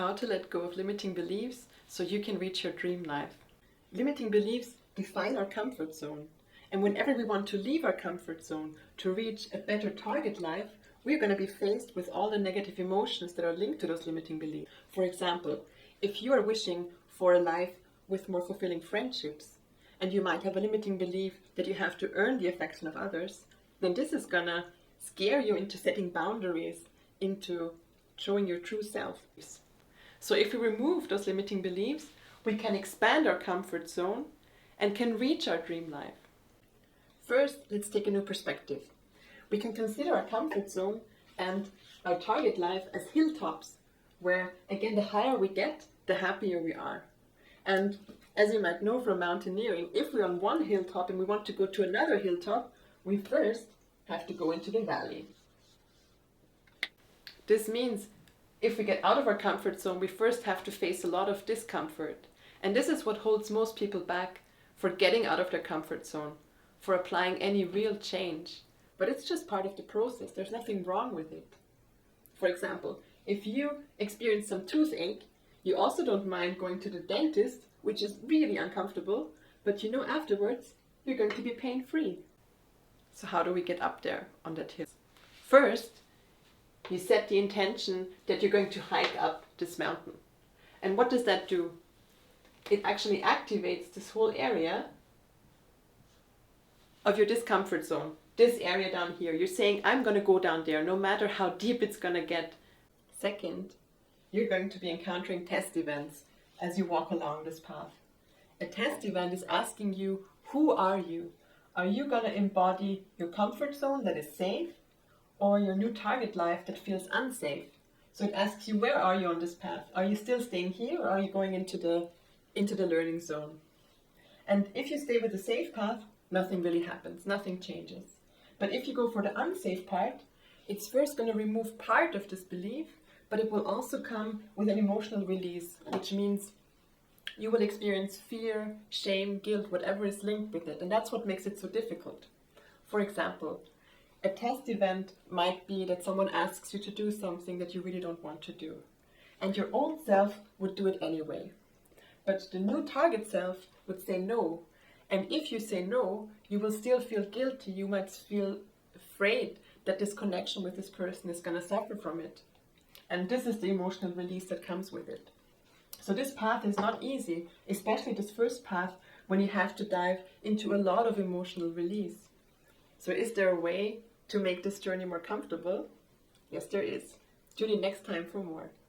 How to let go of limiting beliefs so you can reach your dream life. Limiting beliefs define our comfort zone. And whenever we want to leave our comfort zone to reach a better target life, we're going to be faced with all the negative emotions that are linked to those limiting beliefs. For example, if you are wishing for a life with more fulfilling friendships, and you might have a limiting belief that you have to earn the affection of others, then this is going to scare you into setting boundaries, into showing your true self. So if we remove those limiting beliefs, we can expand our comfort zone and can reach our dream life. First, let's take a new perspective. We can consider our comfort zone and our target life as hilltops, where again, the higher we get, the happier we are. And as you might know from mountaineering, if we're on one hilltop and we want to go to another hilltop, we first have to go into the valley. This means if we get out of our comfort zone, we first have to face a lot of discomfort. And this is what holds most people back for getting out of their comfort zone, for applying any real change. But it's just part of the process. There's nothing wrong with it. For example, if you experience some toothache, you also don't mind going to the dentist, which is really uncomfortable, but you know afterwards you're going to be pain-free. So how do we get up there on that hill? First, you set the intention that you're going to hike up this mountain. And what does that do? It actually activates this whole area of your discomfort zone. This area down here. You're saying, I'm going to go down there, no matter how deep it's going to get. Second, you're going to be encountering test events as you walk along this path. A test event is asking you, who are you? Are you going to embody your comfort zone that is safe, or your new target life that feels unsafe? So it asks you, where are you on this path? Are you still staying here, or are you going into the learning zone? And if you stay with the safe path, nothing really happens, nothing changes. But if you go for the unsafe part, it's first going to remove part of this belief, but it will also come with an emotional release, which means you will experience fear, shame, guilt, whatever is linked with it. And that's what makes it so difficult. For example, a test event might be that someone asks you to do something that you really don't want to do. And your old self would do it anyway. But the new target self would say no. And if you say no, you will still feel guilty. You might feel afraid that this connection with this person is going to suffer from it. And this is the emotional release that comes with it. So this path is not easy, especially this first path when you have to dive into a lot of emotional release. So is there a way to make this journey more comfortable? Yes, there is. Tune in next time for more.